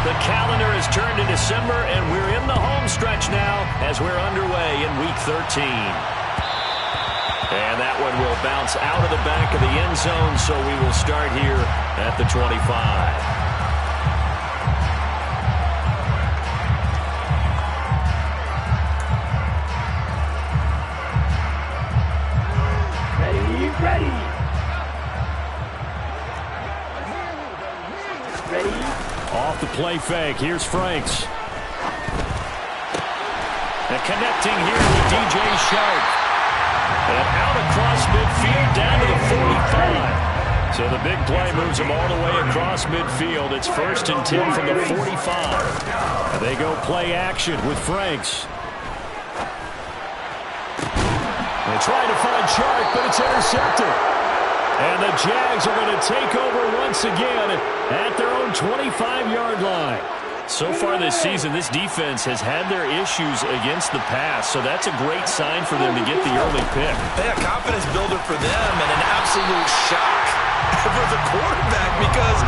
The calendar has turned to December, and we're in the home stretch now as we're underway in Week 13. And that one will bounce out of the back of the end zone, so we will start here at the 25. Off the play fake. Here's Franks. And connecting here with DJ Shark. And out across midfield down to the 45. So the big play moves them all the way across midfield. It's 1st and 10 from the 45. And they go play action with Franks. They try to find Shark, but it's intercepted. And the Jags are going to take over once again at their own 25-yard line. So far this season, this defense has had their issues against the pass, so that's a great sign for them to get the early pick. Yeah, confidence builder for them and an absolute shock for the quarterback because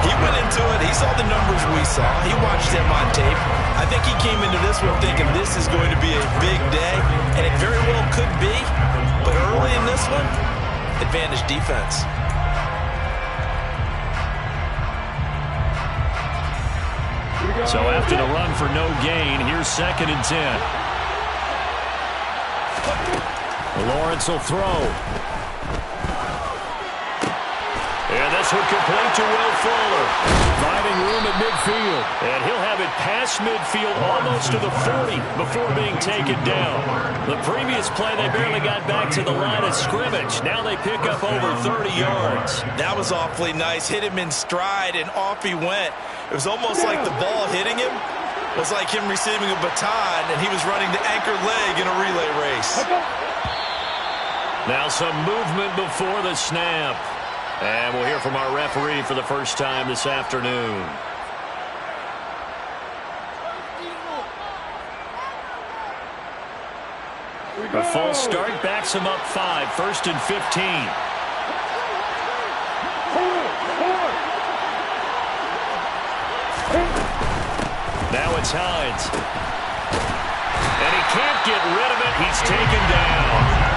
he went into it. He saw the numbers we saw. He watched them on tape. I think he came into this one thinking this is going to be a big day, and it very well could be. But early in this one, advantage defense. So after the run for no gain, here's 2nd and 10. Lawrence will throw. And this one complete to Will Fuller. Finding room at midfield. And he'll have it past midfield almost to the 40 before being taken down. The previous play, they barely got back to the line of scrimmage. Now they pick up over 30 yards. That was awfully nice. Hit him in stride, and off he went. It was almost like the ball hitting him was like him receiving a baton, and he was running the anchor leg in a relay race. Now some movement before the snap. And we'll hear from our referee for the first time this afternoon. A full start backs him up 5, 1st and 15. Now it's Hines. And he can't get rid of it. He's taken down.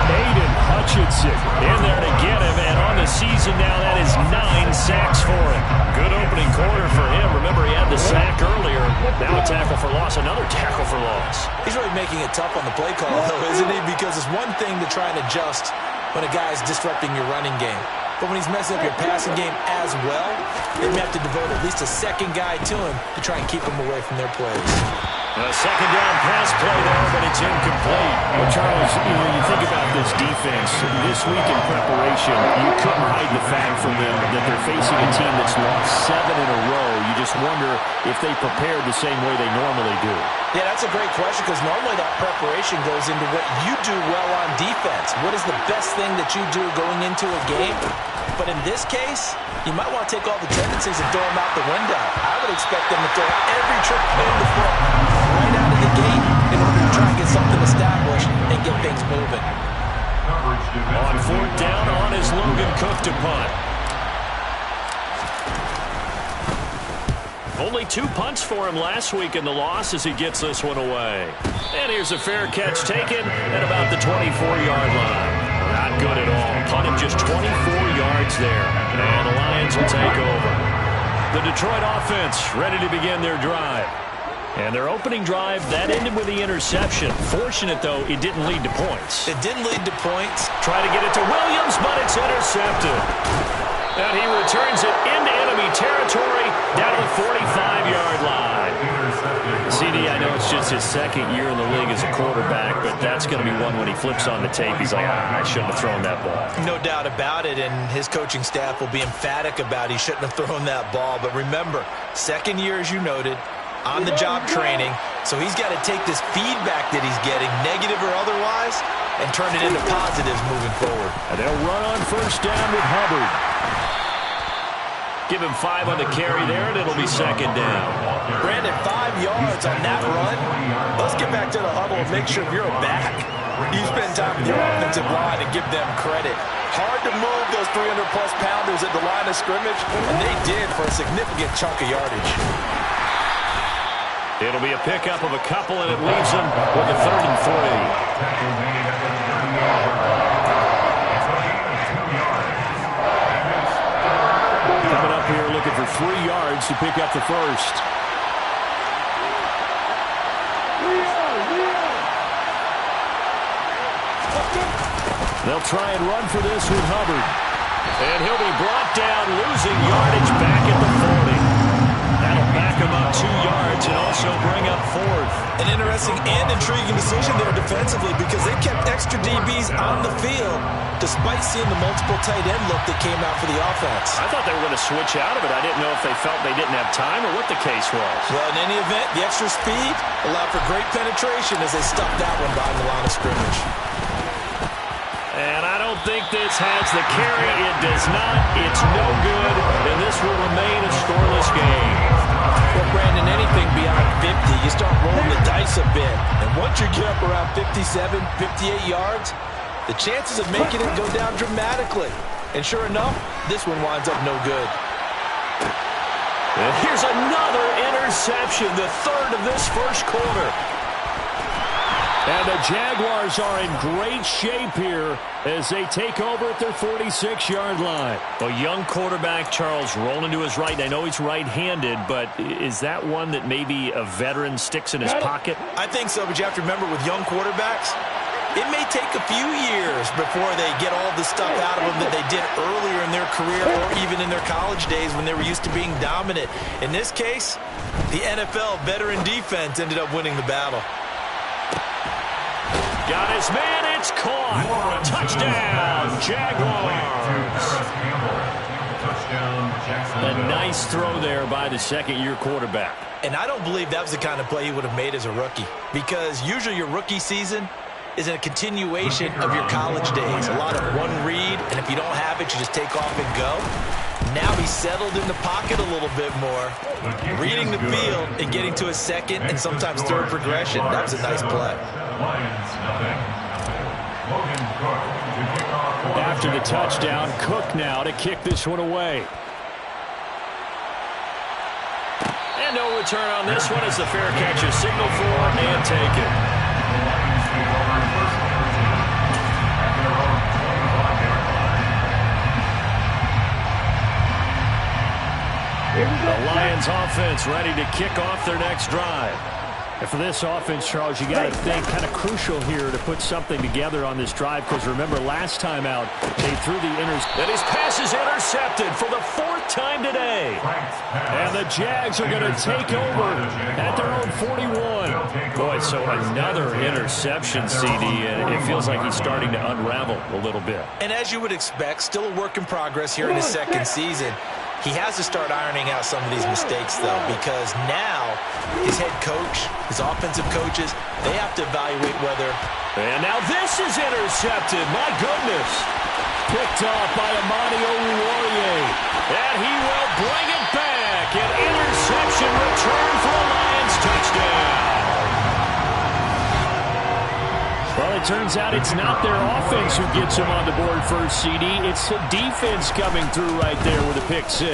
Aiden Hutchinson in there to get him, and on the season now, that is 9 sacks for him. Good opening quarter for him. Remember, he had the sack earlier. Now a tackle for loss, another tackle for loss. He's really making it tough on the play call, though, isn't he? Because it's one thing to try and adjust when a guy's disrupting your running game. But when he's messing up your passing game as well, they may have to devote at least a second guy to him to try and keep him away from their plays. A second down pass play there, but it's incomplete. Well, Charles, you think about this defense. This week in preparation, you couldn't hide the fact from them that they're facing a team that's lost 7 in a row. You just wonder if they prepared the same way they normally do. Yeah, that's a great question because normally that preparation goes into what you do well on defense. What is the best thing that you do going into a game? But in this case, you might want to take all the tendencies and throw them out the window. I would expect them to throw every trick in the front right out of the gate in order to try and get something established and get things moving. On 4th down, on is Logan Cook to punt. Only 2 punts for him last week in the loss as he gets this one away. And here's a fair catch taken at about the 24-yard line. Not good at all. Punted just 24 yards there. And the Lions will take over. The Detroit offense ready to begin their drive. And their opening drive, that ended with the interception. Fortunate, though, it didn't lead to points. It didn't lead to points. Try to get it to Williams, but it's intercepted. And he returns it into enemy territory down to the 45-yard line. CD, I know it's just his 2nd year in the league as a quarterback, but that's going to be one when he flips on the tape. He's like, I shouldn't have thrown that ball. No doubt about it, and his coaching staff will be emphatic about he shouldn't have thrown that ball. But remember, 2nd year, as you noted, on-the-job training, so he's got to take this feedback that he's getting, negative or otherwise, and turn it into positives moving forward. And they'll run on 1st down with Hubbard. Give him 5 on the carry there, and it'll be 2nd down. Brandon, 5 yards on that run. Let's get back to the huddle and make sure you're back. You spend time with your offensive line and give them credit. Hard to move those 300-plus pounders at the line of scrimmage, and they did for a significant chunk of yardage. It'll be a pickup of a couple, and it leaves them with a 3rd and 3. Coming up here looking for 3 yards to pick up the first. They'll try and run for this with Hubbard. And he'll be brought down, losing yardage back at the 40. That'll back him up 2 yards and also bring up 4th. An interesting and intriguing decision there defensively because they kept extra DBs on the field despite seeing the multiple tight end look that came out for the offense. I thought they were going to switch out of it. I didn't know if they felt they didn't have time or what the case was. Well, in any event, the extra speed allowed for great penetration as they stuffed that one behind the line of scrimmage. And I don't think this has the carry. It does not. It's no good. And this will remain a scoreless game. Well, Brandon, anything beyond 50, you start rolling the dice a bit. And once you get up around 57, 58 yards, the chances of making it go down dramatically. And sure enough, this one winds up no good. And here's another interception, the 3rd of this first quarter. And the Jaguars are in great shape here as they take over at their 46-yard line. A young quarterback, Charles, rolling to his right. I know he's right-handed, but is that one that maybe a veteran sticks in his pocket? I think so, but you have to remember with young quarterbacks, it may take a few years before they get all the stuff out of them that they did earlier in their career or even in their college days when they were used to being dominant. In this case, the NFL veteran defense ended up winning the battle. Got his man, it's caught. Touchdown, Jaguars. A nice throw there by the second-year quarterback. And I don't believe that was the kind of play he would have made as a rookie, because usually your rookie season is a continuation of your college days. A lot of one read, and if you don't have it, you just take off and go. Now he's settled in the pocket a little bit more, reading the field and getting to a second and sometimes third progression. That was a nice play. After the touchdown, Cook now to kick this one away. And no return on this one as the fair catch is signaled for and taken. The Lions offense ready to kick off their next drive. And for this offense, Charles, you got to think kind of crucial here to put something together on this drive, because remember last time out they threw the interception. And his pass is intercepted for the 4th time today. And the Jags are going to take over at their own 41. Boy, so another interception, CD, and it feels like he's starting to unravel a little bit. And as you would expect, still a work in progress here in his second season. He has to start ironing out some of these mistakes, though, because now his head coach, his offensive coaches, they have to evaluate whether... And now this is intercepted. My goodness. Picked off by Amani Oruwariye. And he will bring it back. An interception return for a Lions touchdown. Well, it turns out it's not their offense who gets them on the board first, CD. It's the defense coming through right there with a pick 6.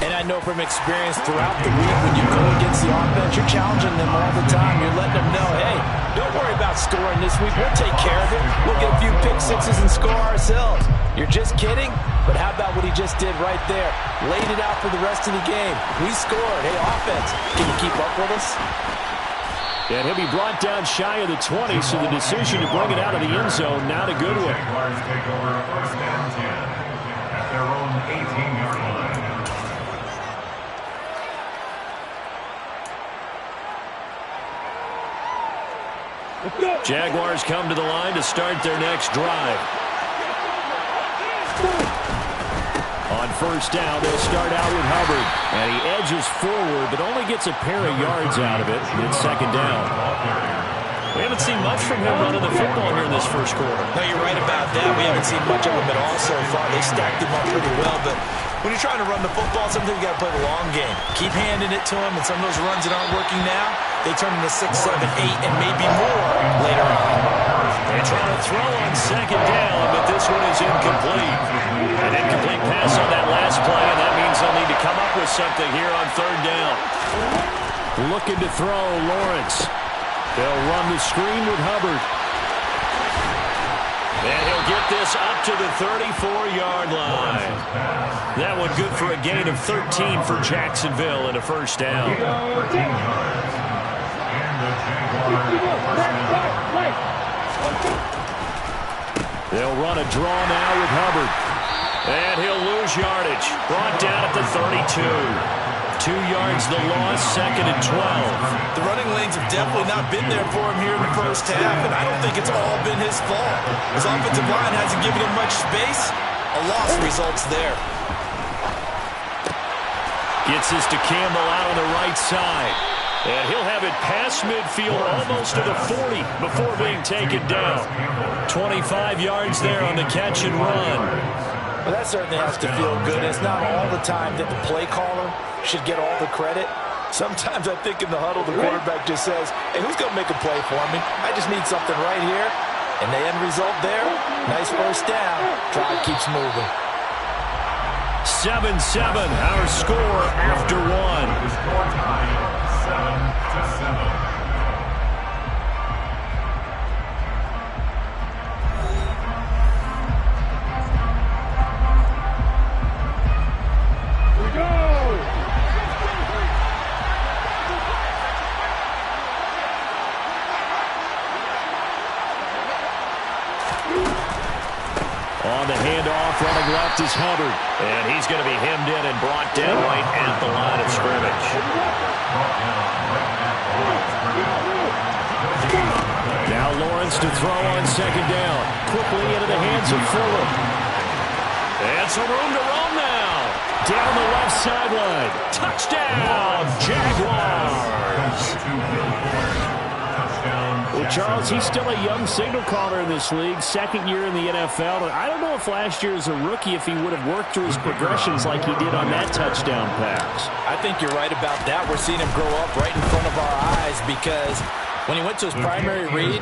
And I know from experience throughout the week when you go against the offense, you're challenging them all the time. You're letting them know, hey, don't worry about scoring this week. We'll take care of it. We'll get a few pick 6s and score ourselves. You're just kidding? But how about what he just did right there? Laid it out for the rest of the game. We scored. Hey, offense, can you keep up with us? And he'll be brought down shy of the 20, so the decision to bring it out of the end zone, not a good one. Jaguars take over 1st and 10 at their own 18-yard line. Jaguars come to the line to start their next drive. On 1st down, they'll start out with Hubbard. And he edges forward, but only gets a pair of yards out of it. It's 2nd down. We haven't seen much from him running the football here in this first quarter. No, you're right about that. We haven't seen much of him at all so far. They stacked him up pretty well, but when you're trying to run the football, sometimes you got to play the long game. Keep handing it to him, and some of those runs that aren't working now, they turn into 6, 7, 8, and maybe more later on. They try to throw on second down, but this one is incomplete. An incomplete pass on that last play, and that means they'll need to come up with something here on third down. Looking to throw, Lawrence. They'll run the screen with Hubbard. And he'll get this up to the 34-yard line. That one good for a gain of 13 for Jacksonville and a first down. They'll run a draw now with Hubbard. And he'll lose yardage. Brought down at the 32. 2 yards the loss, second and 12. The running lanes have definitely not been there for him here in the first half, and I don't think it's all been his fault. His offensive line hasn't given him much space. A loss results there. Gets this to Campbell out on the right side. And he'll have it past midfield almost to the 40 before being taken down. 25 yards there on the catch and run. Well, that certainly has to feel good. It's not all the time that the play caller should get all the credit. Sometimes I think in the huddle, the quarterback just says, hey, who's going to make a play for me? I just need something right here. And the end result there, nice first down. Drive keeps moving. 7-7, our score after one. The score tied 7-7. On the handoff, running left is Hubbard. And he's going to be hemmed in and brought down right at the line of scrimmage. Now Lawrence to throw on second down. Quickly into the hands of Fuller. And some room to roam now. Down the left sideline. Touchdown, Jaguars. Well, Charles, he's still a young signal caller in this league, second year in the NFL. And I don't know if last year as a rookie, if he would have worked through his progressions like he did on that touchdown pass. I think you're right about that. We're seeing him grow up right in front of our eyes because when he went to his primary read,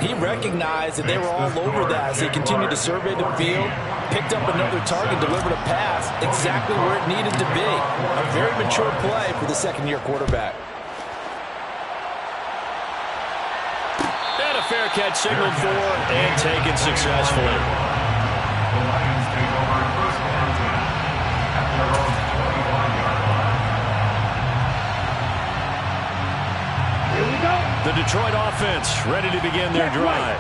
he recognized that they were all over that as he continued to survey the field, picked up another target, delivered a pass exactly where it needed to be. A very mature play for the second-year quarterback. Fair catch signaled for and taken successfully. The Lions take over first and 10 at their own 21-yard line. Here we go. The Detroit offense ready to begin their drive.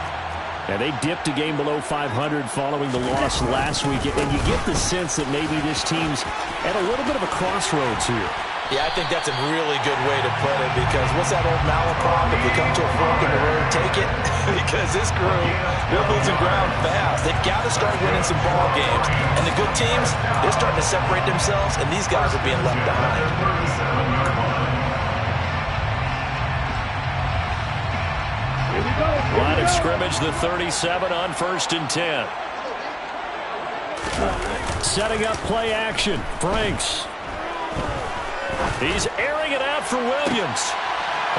And they dipped a game below 500 following the loss last week. And you get the sense that maybe this team's at a little bit of a crossroads here. Yeah, I think that's a really good way to put it because what's that old malaprop? If you come to a fork in the road, take it. Because this crew, they're losing ground fast. They've got to start winning some ball games. And the good teams, they're starting to separate themselves, and these guys are being left behind. Line of scrimmage, the 37 on first and 10. Setting up play action. Franks. He's airing it out for Williams.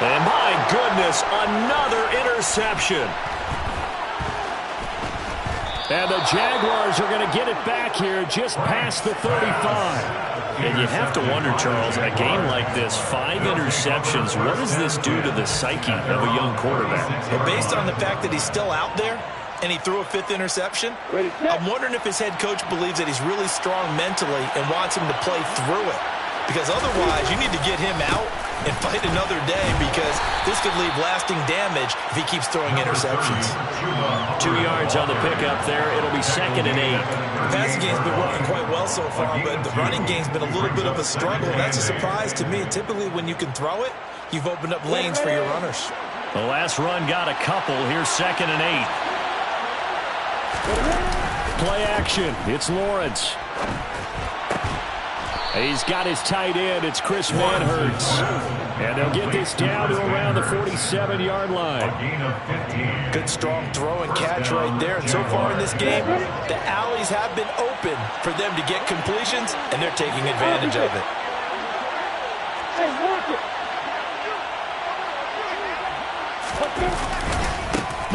And my goodness, another interception. And the Jaguars are going to get it back here just past the 35. And you have to wonder, Charles, a game like this, 5 interceptions, what does this do to the psyche of a young quarterback? Well, based on the fact that he's still out there and he threw a 5th interception, I'm wondering if his head coach believes that he's really strong mentally and wants him to play through it. Because otherwise, you need to get him out and fight another day because this could leave lasting damage if he keeps throwing interceptions. 2 yards on the pickup there. It'll be second and 8. The passing game's been working quite well so far, but the running game's been a little bit of a struggle. That's a surprise to me. Typically, when you can throw it, you've opened up lanes for your runners. The last run got a couple. Here's second and 8. Play action. It's Lawrence. He's got his tight end. It's Chris Manhertz. And they'll get this down to around the 47-yard line. Good strong throw and catch right there. And so far in this game, the alleys have been open for them to get completions, and they're taking advantage of it.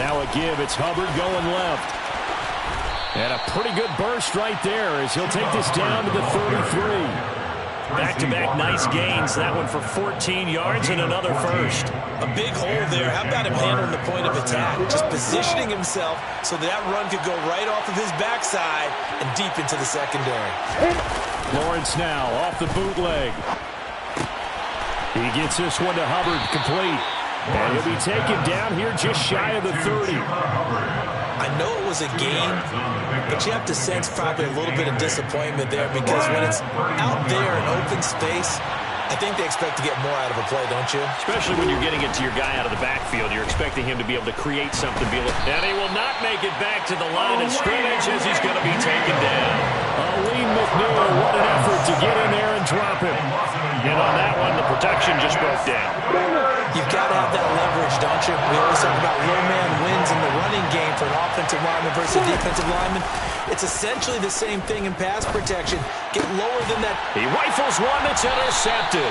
Now a give. It's Hubbard going left. And a pretty good burst right there as he'll take this down to the 33. Back-to-back nice gains. That one for 14 yards and another first. A big hole there. How about him handling the point of attack? Just positioning himself so that run could go right off of his backside and deep into the secondary. Lawrence now off the bootleg. He gets this one to Hubbard, complete. And he'll be taken down here just shy of the 30. I know it was a gain, but you have to sense probably a little bit of disappointment there because when it's out there in open space, I think they expect to get more out of a play, don't you? Especially when you're getting it to your guy out of the backfield. You're expecting him to be able to create something. And he will not make it back to the line of scrimmage as he's going to be taken down. Aleem McNeil, what an effort to get in there and drop him. And on that one, the protection just broke down. You've got to have that leverage, don't you? We always talk about low man wins in the running game for an offensive lineman versus a defensive lineman. It's essentially the same thing in pass protection. Get lower than that. He rifles one that's intercepted.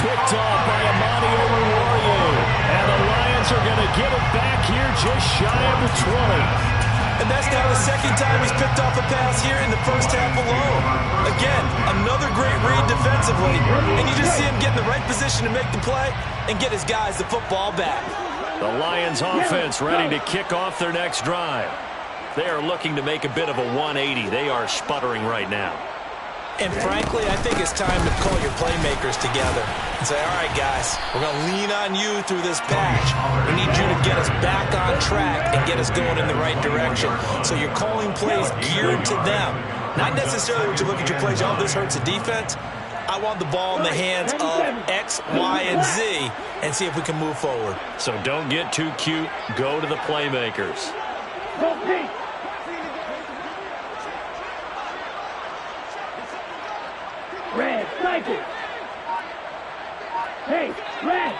Picked off by Amani Oruwariye. And the Lions are going to get it back here just shy of the 20. And that's now the second time he's picked off a pass here in the first half alone. Again, another great read defensively. And you just see him get in the right position to make the play and get his guys the football back. The Lions offense ready to kick off their next drive. They are looking to make a bit of a 180. They are sputtering right now. And frankly, I think it's time to call your playmakers together and say, all right, guys, we're going to lean on you through this patch. We need you to get us back on track and get us going in the right direction. So you're calling plays geared to them. Not necessarily when you look at your plays, oh, this hurts the defense. I want the ball in the hands of X, Y, and Z and see if we can move forward. So don't get too cute. Go to the playmakers. Red, sniper. Hey, red.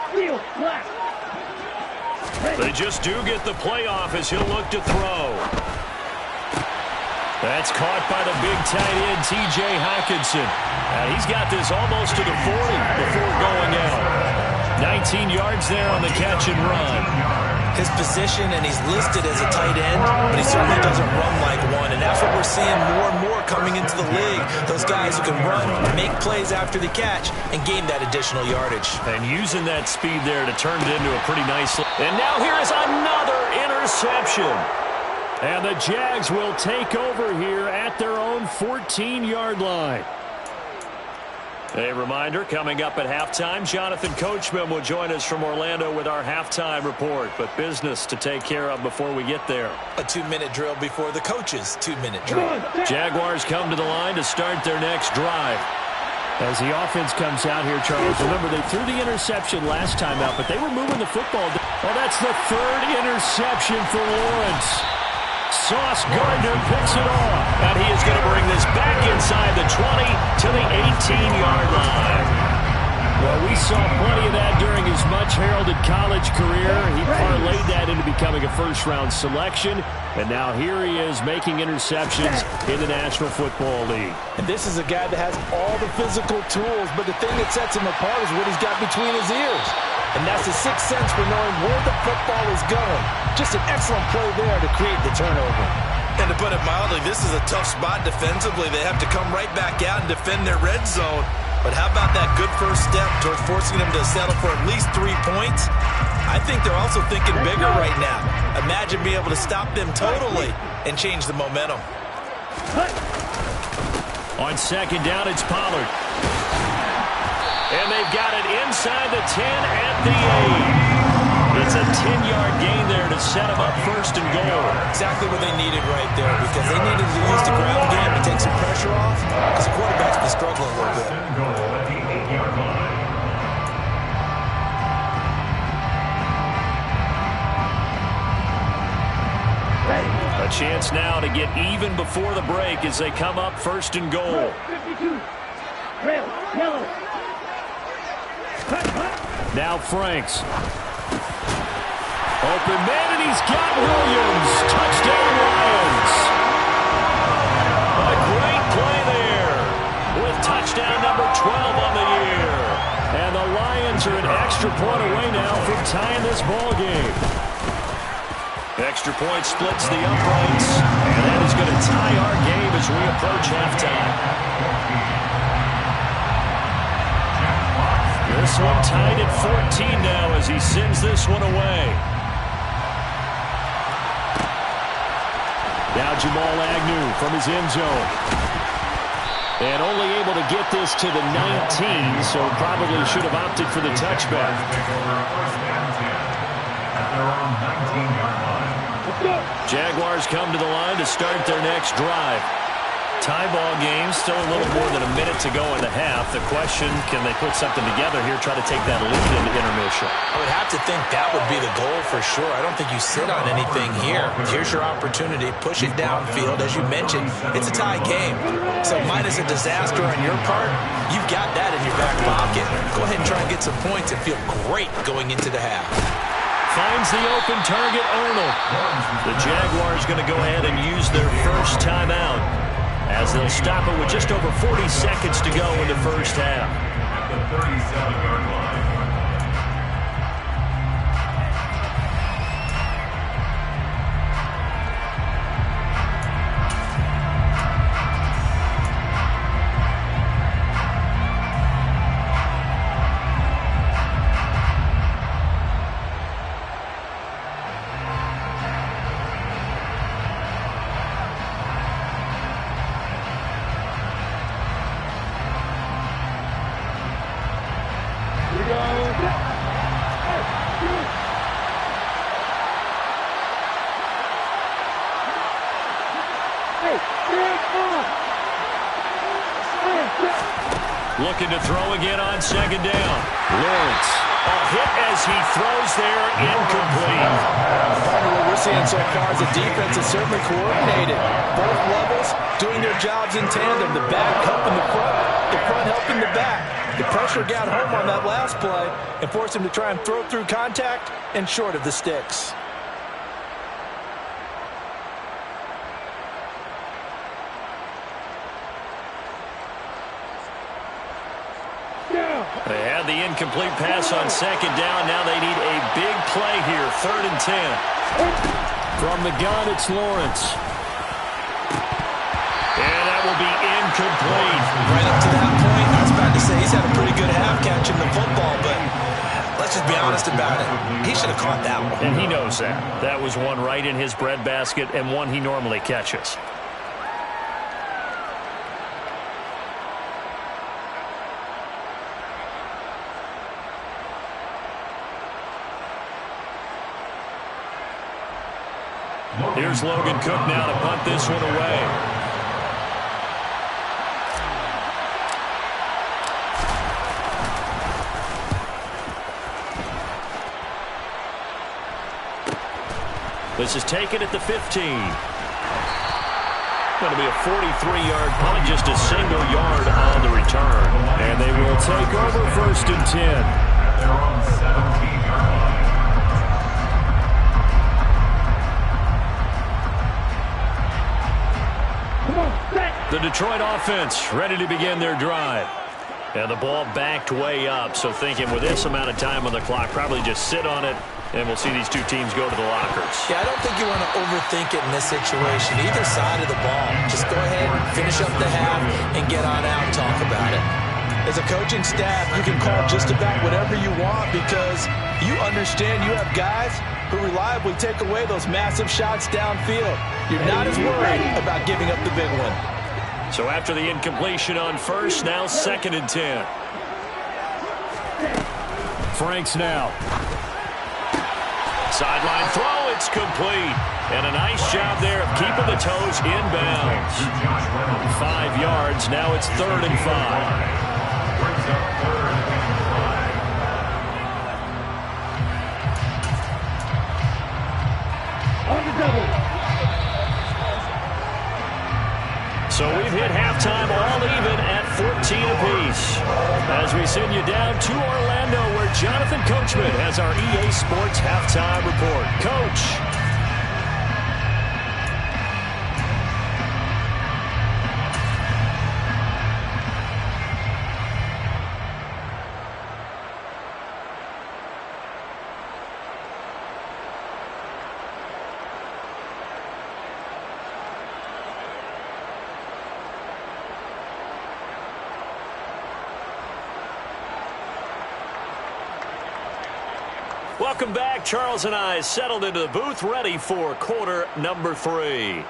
Steel, black. They just do get the playoff as he'll look to throw. That's caught by the big tight end, T.J. Hockenson. And he's got this almost to the 40 before going out. 19 yards there on the catch and run. His position, and he's listed as a tight end, but he certainly doesn't run like one. And that's what we're seeing more and more coming into the league. Those guys who can run, make plays after the catch, and gain that additional yardage. And using that speed there to turn it into a pretty nice... And now here is another interception. And the Jags will take over here at their own 14-yard line. A reminder, coming up at halftime, Jonathan Coachman will join us from Orlando with our halftime report. But business to take care of before we get there. A 2-minute drill before the coach's 2-minute drill. Jaguars come to the line to start their next drive. As the offense comes out here, Charles, remember they threw the interception last time out, but they were moving the football. Well, that's the third interception for Lawrence. Sauce Gardner picks it off. And he is going to bring this back inside the 20 to the 18-yard line. Well, we saw plenty of that during his much-heralded college career. He parlayed that into becoming a first-round selection. And now here he is making interceptions in the National Football League. And this is a guy that has all the physical tools, but the thing that sets him apart is what he's got between his ears. And that's the sixth sense for knowing where the football is going. Just an excellent play there to create the turnover. And to put it mildly, this is a tough spot defensively. They have to come right back out and defend their red zone. But how about that good first step towards forcing them to settle for at least 3 points? I think they're also thinking bigger right now. Imagine being able to stop them totally and change the momentum. On second down, it's Pollard. And they've got it inside the 10 at the 8. It's a 10-yard gain there to set them up first and goal. Exactly what they needed right there because they needed to use the ground game to take some pressure off because the quarterback's been struggling a little bit. A chance now to get even before the break as they come up first and goal. 52. Trail, yellow. Now Franks. Open man, and he's got Williams. Touchdown, Lions. A great play there with touchdown number 12 on the year. And the Lions are in excellent extra point away now from tying this ball game. Extra point splits the uprights, and that is going to tie our game as we approach halftime. This one tied at 14 now as he sends this one away. Now Jamal Agnew from his end zone. And only able to get this to the 19, so probably should have opted for the touchback. Jaguars come to the line to start their next drive. Tie ball game, still a little more than a minute to go in the half. The question, can they put something together here, try to take that lead into intermission? I would have to think that would be the goal for sure. I don't think you sit on anything here. Here's your opportunity. Push it downfield. As you mentioned, it's a tie game. So minus a disaster on your part, you've got that in your back pocket. Go ahead and try and get some points and feel great going into the half. Finds the open target, Arnold. The Jaguars going to go ahead and use their first timeout, as they'll stop it with just over 40 seconds to go in the first half. At the 37-yard line. Looking to throw again on second down. Lawrence. A hit as he throws there, incomplete. What we're seeing so far is the defense is certainly coordinated. Both levels doing their jobs in tandem. The back helping the front helping the back. The pressure got home on that last play and forced him to try and throw through contact and short of the sticks. They had the incomplete pass on second down. Now they need a big play here. 3rd and 10. From the gun, it's Lawrence. And that will be incomplete. Right up to that point, I was about to say he's had a pretty good half catching the football, but let's just be honest about it. He should have caught that one. And he knows that. That was one right in his breadbasket and one he normally catches. Here's Logan Cook now to punt this one away. This is taken at the 15. Going to be a 43-yard punt, just a single yard on the return. And they will take over 1st and 10. They're on 17-yard line. The Detroit offense ready to begin their drive. And the ball backed way up, so thinking with this amount of time on the clock, probably just sit on it, and we'll see these two teams go to the lockers. Yeah, I don't think you want to overthink it in this situation. Either side of the ball. Just go ahead, finish up the half, and get on out and talk about it. As a coaching staff, you can call just about whatever you want because you understand you have guys who reliably take away those massive shots downfield. You're not as worried about giving up the big one. So after the incompletion on first, now 2nd and 10. Franks now. Sideline throw, it's complete. And a nice job there of keeping the toes inbounds. 5 yards, now it's 3rd and 5. Brings up 3rd and 5. On the double. So we've hit halftime all even at 14 apiece. As we send you down to Orlando, where Jonathan Coachman has our EA Sports halftime report. Coach. Welcome back. Charles and I settled into the booth, ready for quarter number 3.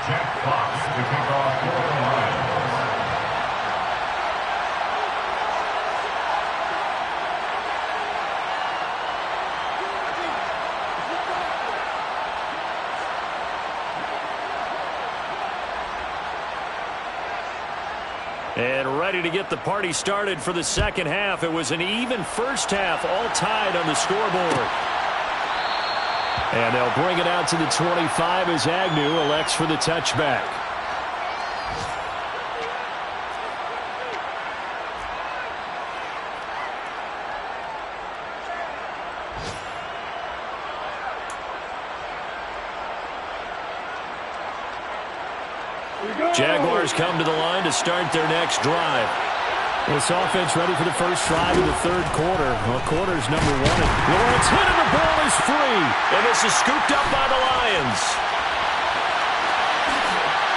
Jack Fox to kick off for the Lions. And ready to get the party started for the second half. It was an even first half, all tied on the scoreboard. And they'll bring it out to the 25 as Agnew elects for the touchback. Jaguars come to the line to start their next drive. This offense ready for the first drive of the third quarter. Well, quarter's number 1. Lawrence hit and the ball is free. And this is scooped up by the Lions.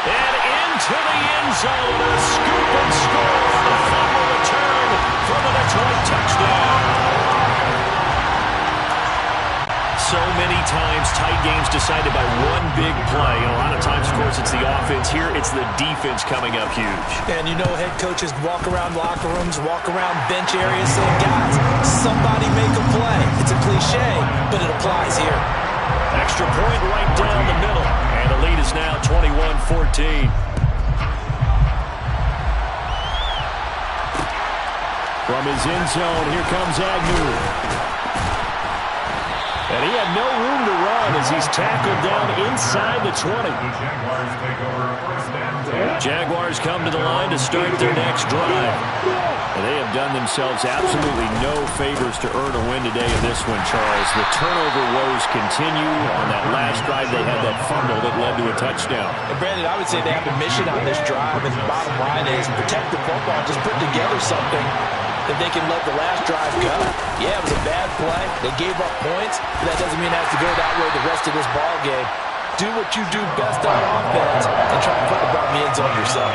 And into the end zone. A scoop and score on a fumble return for the Detroit touchdown. So many times tight games decided by one big play. And a lot of times, of course, it's the offense. Here, it's the defense coming up huge. And you know head coaches walk around locker rooms, walk around bench areas saying, guys, somebody make a play. It's a cliche, but it applies here. Extra point right down the middle. And the lead is now 21-14. From his end zone, here comes Agnew. And he had no room to run as he's tackled down inside the 20. The Jaguars take over first and 10. Jaguars come to the line to start their next drive. And they have done themselves absolutely no favors to earn a win today in this one, Charles. The turnover woes continue. On that last drive, they had that fumble that led to a touchdown. And Brandon, I would say they have a mission on this drive, and the bottom line is protect the football, just put together something that they can let the last drive go. Yeah, it was a bad play. They gave up points, but that doesn't mean it has to go that way the rest of this ball game. Do what you do best on offense and try to put the ball in the end zone yourself.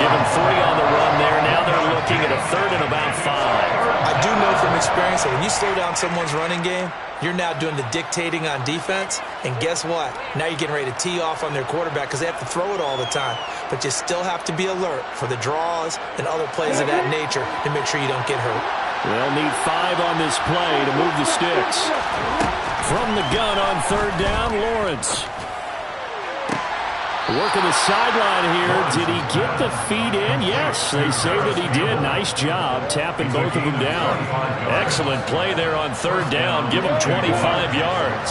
Give them 3 on the run there. Now they're looking at a third and about 5. I do know from experience that when you slow down someone's running game, you're now doing the dictating on defense, and guess what? Now you're getting ready to tee off on their quarterback because they have to throw it all the time. But you still have to be alert for the draws and other plays of that nature to make sure you don't get hurt. They'll need 5 on this play to move the sticks. From the gun on third down, Lawrence. Working the sideline here. Did he get the feet in? Yes, they say that he did. Nice job tapping both of them down. Excellent play there on third down. Give him 25 yards.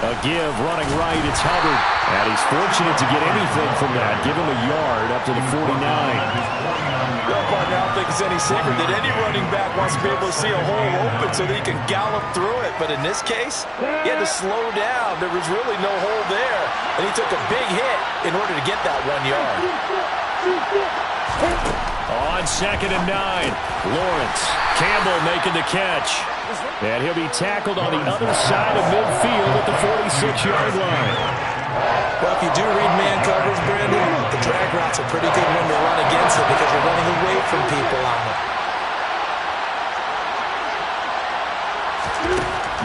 A give running right. It's Hubbard. And he's fortunate to get anything from that. Give him a yard up to the 49. Well, partner, I don't think it's any secret that any running back wants to be able to see a hole open so that he can gallop through it. But in this case, he had to slow down. There was really no hole there. And he took a big hit in order to get that 1 yard. On second and 9, Lawrence. Campbell making the catch. And he'll be tackled on the other side of midfield at the 46-yard line. Well, if you do read man coverage, Brandon, the drag route's a pretty good one to run against it because you're running away from people on it.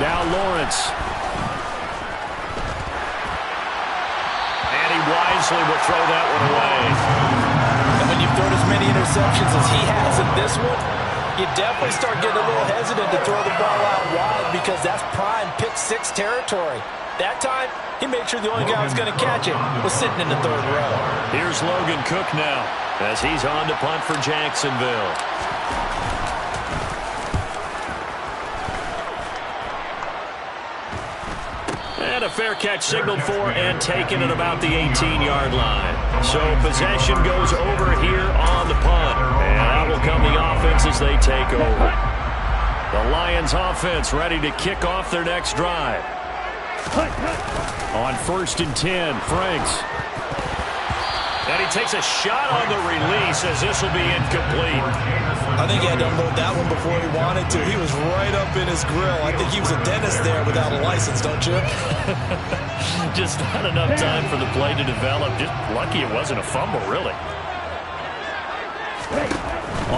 Now Lawrence. And he wisely will throw that one away. And when you've thrown as many interceptions as he has in this one, you definitely start getting a little hesitant to throw the ball out wide because that's prime pick 6 territory. That time, he made sure the only guy who was going to catch it was sitting in the third row. Here's Logan Cook now as he's on to punt for Jacksonville. And a fair catch signaled for and taken at about the 18-yard line. So possession goes over here on the punt. And out will come the offense as they take over. The Lions offense ready to kick off their next drive. On 1st and 10, Franks. And he takes a shot on the release as this will be incomplete. I think he had to unload that one before he wanted to. He was right up in his grill. I think he was a dentist there without a license, don't you? Just not enough time for the play to develop. Just lucky it wasn't a fumble, really.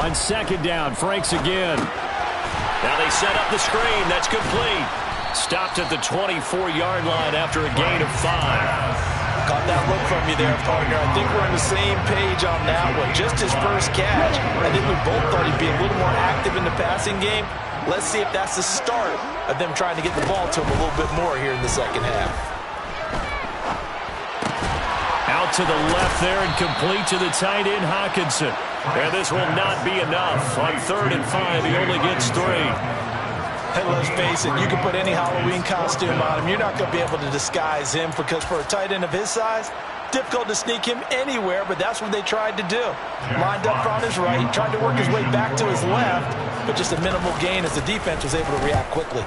On second down, Franks again. Now they set up the screen. That's complete. Stopped at the 24-yard line after a gain of 5. Got that look from you there, partner. I think we're on the same page on that one. Just his first catch. I think we both thought he'd be a little more active in the passing game. Let's see if that's the start of them trying to get the ball to him a little bit more here in the second half. Out to the left there and complete to the tight end, Hawkinson. And this will not be enough. On 3rd and 5, he only gets 3. Hey, let's face it, you can put any Halloween costume on him. You're not going to be able to disguise him because for a tight end of his size, difficult to sneak him anywhere, but that's what they tried to do. Lined up on his right, tried to work his way back to his left, but just a minimal gain as the defense was able to react quickly.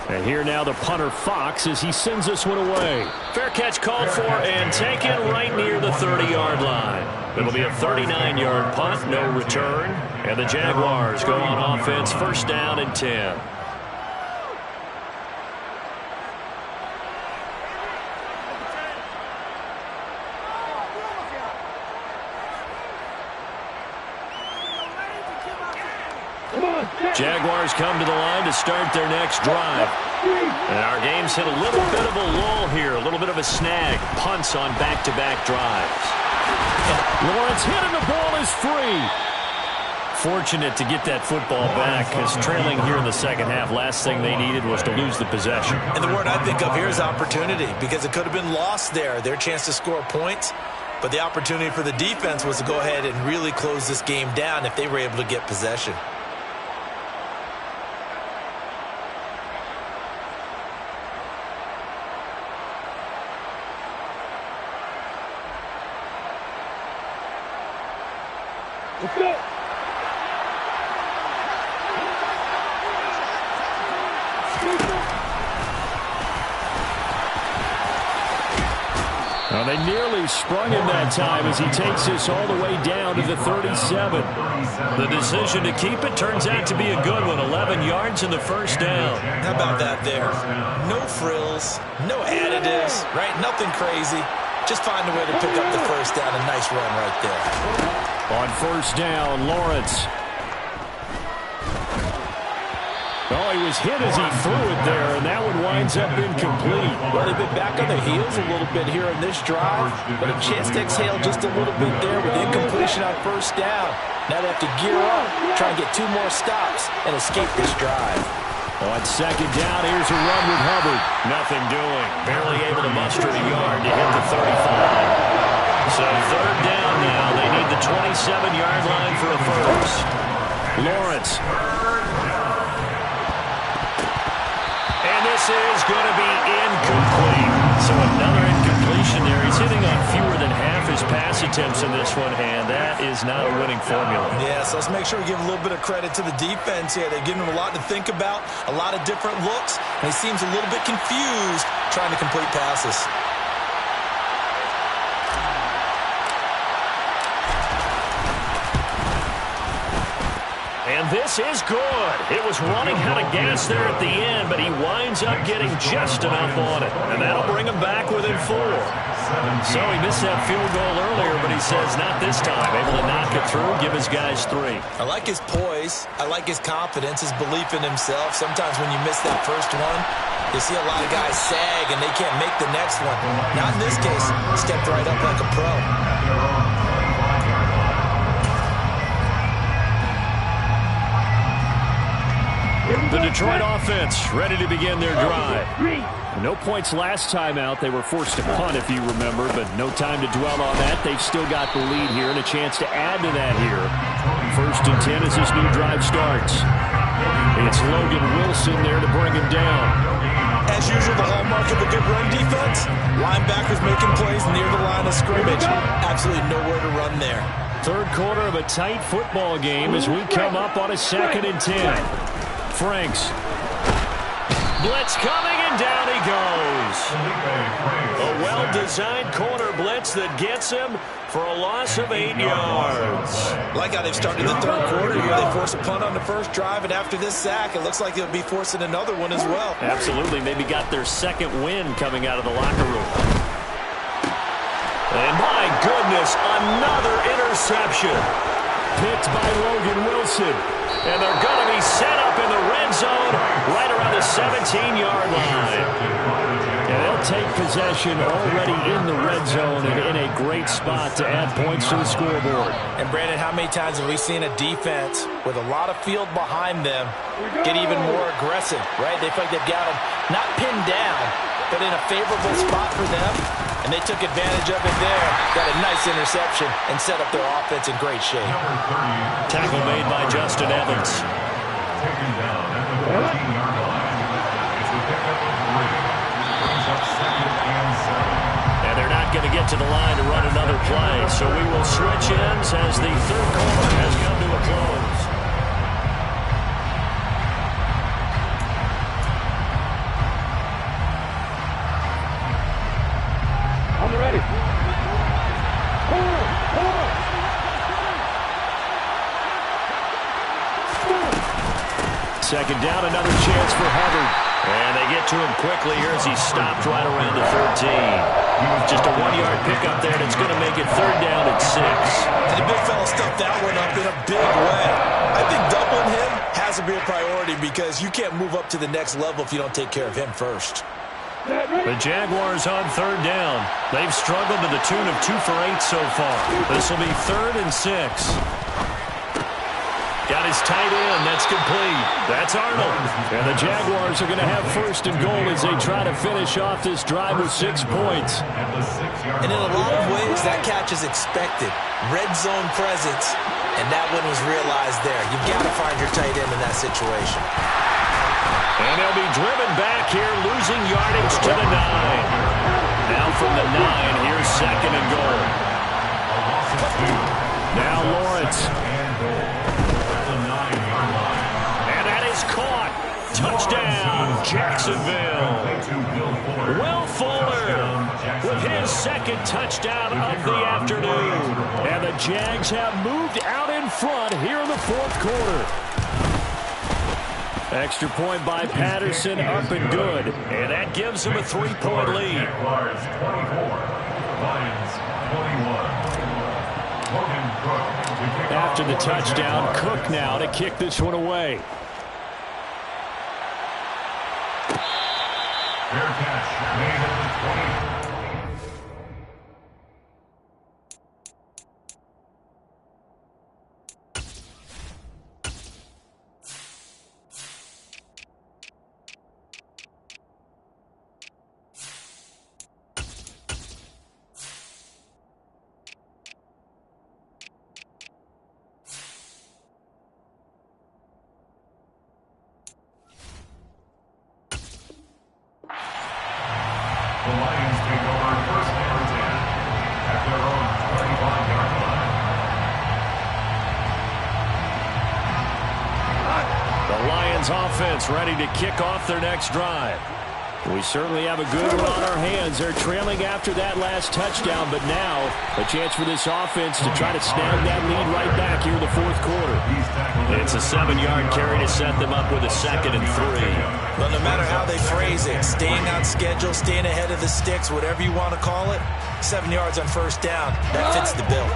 And here now the punter, Fox, as he sends this one away. Fair catch called for and taken right near the 30-yard line. It'll be a 39-yard punt, no return. And the Jaguars go on offense, 1st down and 10. Jaguars come to the line to start their next drive. And our game's hit a little bit of a lull here, a little bit of a snag. Punts on back-to-back drives. Lawrence hit and the ball is free. Fortunate to get that football back because trailing here in the second half, last thing they needed was to lose the possession. And the word I think of here is opportunity because it could have been lost there, their chance to score points. But the opportunity for the defense was to go ahead and really close this game down if they were able to get possession. Let's go. Well, they nearly sprung him that time as he takes this all the way down to the 37. The decision to keep it turns out to be a good one. 11 yards in the 1st down. How about that there? No frills, no additives, right? Nothing crazy. Just find a way to pick up the 1st down. A nice run right there. On 1st down, Lawrence. Oh, he was hit as he threw it there, and that one winds up incomplete. Well, they've been back on their heels a little bit here in this drive, but a chance to exhale just a little bit there with incompletion on 1st down. Now they have to gear up, try and get 2 more stops, and escape this drive. On 2nd down, here's a run with Hubbard. Nothing doing. Barely able to muster a yard to hit the 35. So 3rd down now. They need the 27-yard line for a first. Lawrence. And this is going to be incomplete. So another incompletion there. He's hitting on fewer than half his pass attempts in this one, and that is not a winning formula. Yeah, so let's make sure we give a little bit of credit to the defense here. They've given him a lot to think about, a lot of different looks, and he seems a little bit confused trying to complete passes. And this is good. It was running out of gas there at the end, but he winds up getting just enough on it. And that'll bring him back within 4. So he missed that field goal earlier, but he says not this time. Able to knock it through, give his guys 3. I like his poise. I like his confidence, his belief in himself. Sometimes when you miss that first one, you see a lot of guys sag and they can't make the next one. Not in this case. Stepped right up like a pro. The Detroit offense ready to begin their drive. No points last time out. They were forced to punt, if you remember, but no time to dwell on that. They've still got the lead here and a chance to add to that here. 1st and 10 as this new drive starts. It's Logan Wilson there to bring him down. As usual, the hallmark of a good run defense, linebackers making plays near the line of scrimmage. Absolutely nowhere to run there. 3rd quarter of a tight football game as we come up on a 2nd and 10. Franks. Blitz coming, and down he goes. A well-designed corner blitz that gets him for a loss of 8 yards. Like how they've started the third quarter here. They force a punt on the first drive, and after this sack, it looks like they'll be forcing another one as well. Absolutely. Maybe got their second win coming out of the locker room. And my goodness, another interception. Picked by Logan Wilson. And they're going to be set up in the red zone right around the 17-yard line. And they'll take possession already in the red zone and in a great spot to add points to the scoreboard. And, Brandon, how many times have we seen a defense with a lot of field behind them get even more aggressive, right? They feel like they've got them not pinned down, but in a favorable spot for them. And they took advantage of it there. Got a nice interception and set up their offense in great shape. Tackle made by Justin Evans. Taken down at the 14-yard line. It's a pickup of 3. Brings up 2nd and 7. And they're not going to get to the line to run another play. So we will switch ends as the third quarter has come to a close. On the ready. Second down, another chance for Hubbard. And they get to him quickly here as he stopped right around the 13. Just a 1-yard pickup there, and it's going to make it third down at 6. And the big fella stuffed that one up in a big way. I think doubling him has to be a priority because you can't move up to the next level if you don't take care of him first. The Jaguars on third down. They've struggled to the tune of 2 for 8 so far. This will be 3rd and 6. Got his tight end. That's complete. That's Arnold. And the Jaguars are going to have 1st and goal as they try to finish off this drive with 6 points. And in a lot of ways, that catch is expected. Red zone presence, and that one was realized there. You've got to find your tight end in that situation. And they'll be driven back here, losing yardage to the 9. Now from the 9, here's 2nd and goal. Now Lawrence. And that is caught. Touchdown, Jacksonville. Will Fuller with his 2nd touchdown of the afternoon. And the Jags have moved out in front here in the 4th quarter. Extra point by Patterson, up and good. And that gives him a 3-point lead. Jaguars 24, Lions 21. After the touchdown, Cook now to kick this one away. Fair catch made at the 20. The Lions take over 1st and 10 at their own 35-yard line. The Lions offense ready to kick off their next drive. We certainly have a good one on our hands. They're trailing after that last touchdown, but now a chance for this offense to try to snag that lead right back here in the 4th quarter. It's a 7-yard carry to set them up with a 2nd and 3. Well, no matter how they phrase it, staying on schedule, staying ahead of the sticks, whatever you want to call it, 7 yards on 1st down, that fits the bill.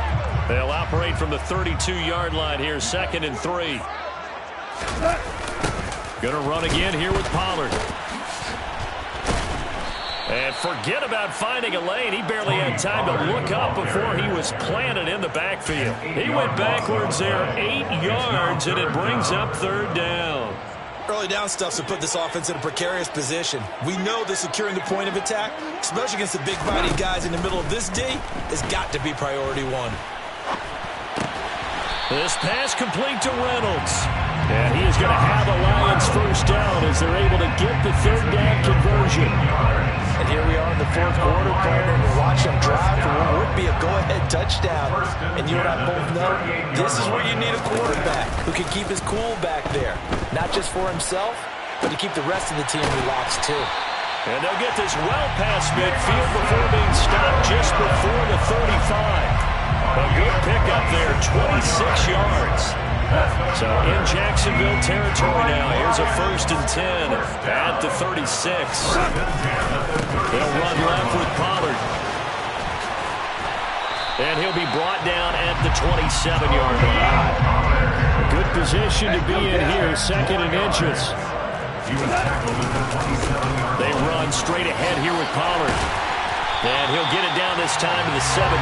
They'll operate from the 32-yard line here, 2nd and 3. Going to run again here with Pollard. And forget about finding a lane. He barely had time to look up before he was planted in the backfield. He went backwards there 8 yards, and it brings up 3rd down. Early down stuffs will put this offense in a precarious position. We know that securing the point of attack, especially against the big body guys in the middle of this D, has got to be priority 1. This pass complete to Reynolds. And he is going to have a Lions 1st down as they're able to get the 3rd down conversion. And here we are in the 4th quarter, Brandon, and watch them drive for what would be a go-ahead touchdown. And you and I both know this is where you need a quarterback who can keep his cool back there. Not just for himself, but to keep the rest of the team relaxed too. And they'll get this well past midfield before being stopped just before the 35. A good pickup there, 26 yards. So in Jacksonville territory now, here's a 1st and 10 at the 36. They'll run left with Pollard. And he'll be brought down at the 27-yard line. Good position to be in here, 2nd and inches. They run straight ahead here with Pollard. And he'll get it down this time to the 17.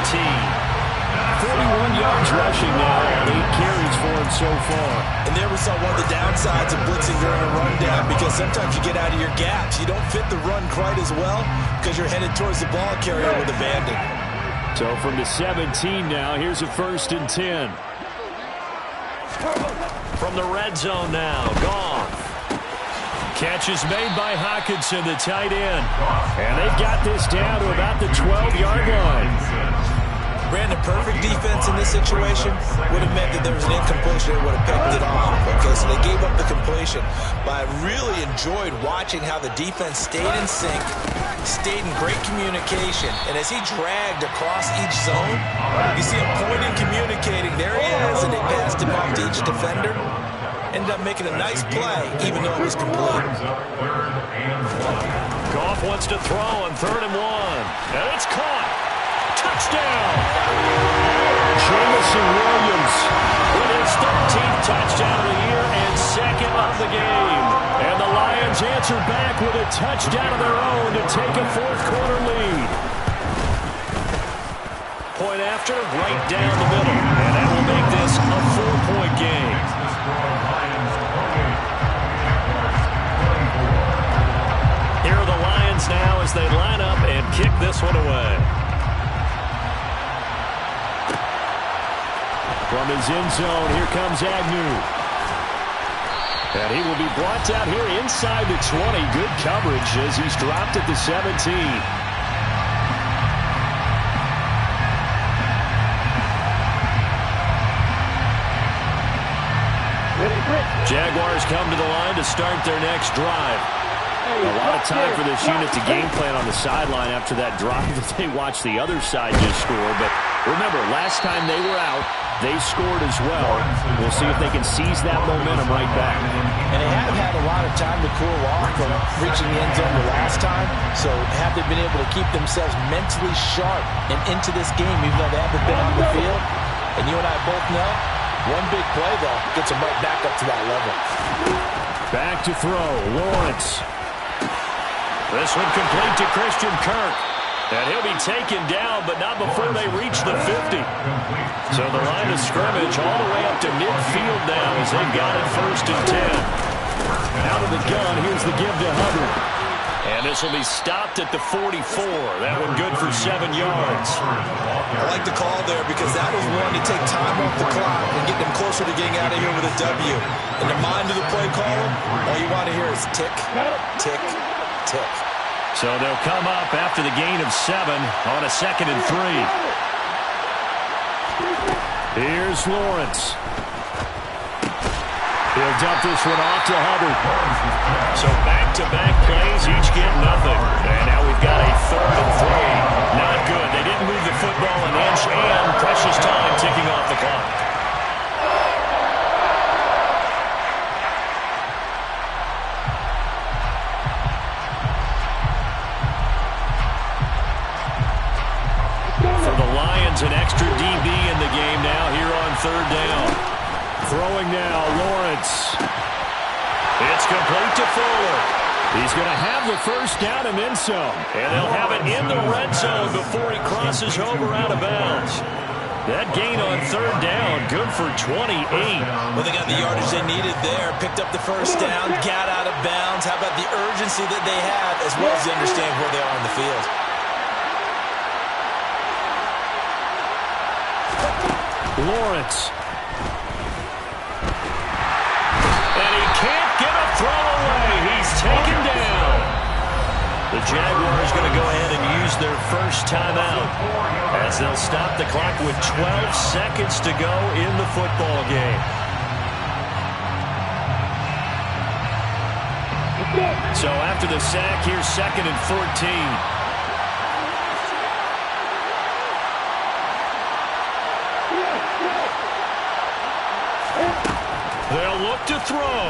41 yards rushing now, 8 carries for him so far. And there we saw one of the downsides of blitzing during a rundown, because sometimes you get out of your gaps. You don't fit the run quite as well because you're headed towards the ball carrier with abandon. So from the 17 now, here's a 1st and 10. From the red zone now, Goff. Catch is made by Hockenson, the tight end. And they've got this down to about the 12-yard line. Brandon, perfect defense in this situation would have meant that there was an incompletion. They would have picked it off. Okay, so they gave up the completion. But I really enjoyed watching how the defense stayed in sync, stayed in great communication. And as he dragged across each zone, you see him pointing, communicating. There he is, and they passed him off to each defender. Ended up making a nice play, even though it was complete. Goff wants to throw on 3rd and 1. And it's caught. Touchdown! Jameson Williams with his 13th touchdown of the year and 2nd of the game. And the Lions answer back with a touchdown of their own to take a 4th-quarter lead. Point after, right down the middle. And that will make this a 4-point game. Here are the Lions now as they line up and kick this one away. From his end zone, here comes Agnew. And he will be brought down here inside the 20. Good coverage as he's dropped at the 17. Jaguars come to the line to start their next drive. A lot of time for this unit to game plan on the sideline after that drive that they watched the other side just score. But remember, last time they were out, they scored as well. We'll see if they can seize that momentum right back. And they have had a lot of time to cool off from reaching the end zone the last time. So have they been able to keep themselves mentally sharp and into this game, even though they haven't been on the field? And you and I both know, one big play, though, gets them right back up to that level. Back to throw, Lawrence. This one complete to Christian Kirk. And he'll be taken down, but not before they reach the 50. So the line of scrimmage all the way up to midfield now as they've got it 1st and 10. Out of the gun, here's the give to Hubbard. And this will be stopped at the 44. That one good for 7 yards. I like the call there because that was one to take time off the clock and get them closer to getting out of here with a W. In the mind of the play caller, all you want to hear is tick, tick, tick. So they'll come up after the gain of 7 on a 2nd and 3. Here's Lawrence. He'll dump this one off to Hubbard. So back-to-back plays, each get nothing. And now we've got a 3rd and 3. Not good. They didn't move the football an inch, and precious time ticking off the clock. For the Lions, an extra DB in the game now here on 3rd down. Throwing now, Lawrence. It's complete to Fuller. He's going to have the 1st down and then some. And they'll have it in the red zone before he crosses over out of bounds. That gain on 3rd down, good for 28. Well, they got the yardage they needed there, picked up the 1st down, got out of bounds. How about the urgency that they have, as well as they understand where they are on the field? Lawrence. And he can't get a throw away. He's taken down. The Jaguars going to go ahead and use their 1st timeout as they'll stop the clock with 12 seconds to go in the football game. So after the sack, here's 2nd and 14. They'll look to throw.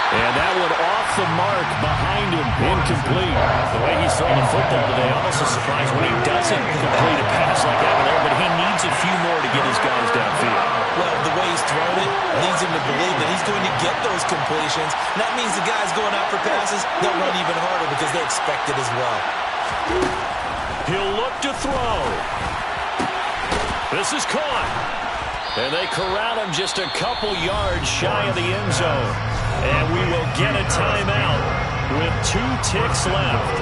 And that one off the mark behind him, incomplete. The way he's throwing the football today, almost a surprise when he doesn't complete a pass like that there, but he needs a few more to get his guys downfield. Well, the way he's thrown it leads him to believe that he's going to get those completions. And that means the guys going out for passes, they'll run even harder because they expect it as well. He'll look to throw. This is caught. And they corral him just a couple yards shy of the end zone. And we will get a timeout with 2 ticks left.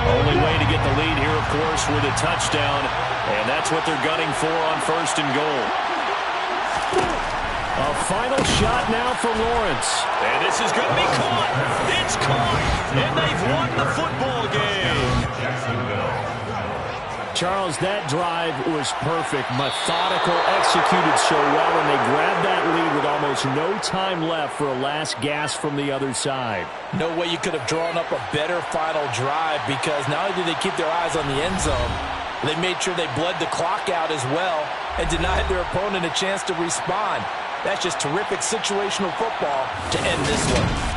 Only way to get the lead here, of course, with a touchdown. And that's what they're gunning for on 1st and goal. A final shot now for Lawrence. And this is going to be caught. It's caught. And they've won the football game. Charles, that drive was perfect. Methodical, executed so well, and they grabbed that lead with almost no time left for a last gasp from the other side. No way you could have drawn up a better final drive because not only did they keep their eyes on the end zone, they made sure they bled the clock out as well and denied their opponent a chance to respond. That's just terrific situational football to end this one.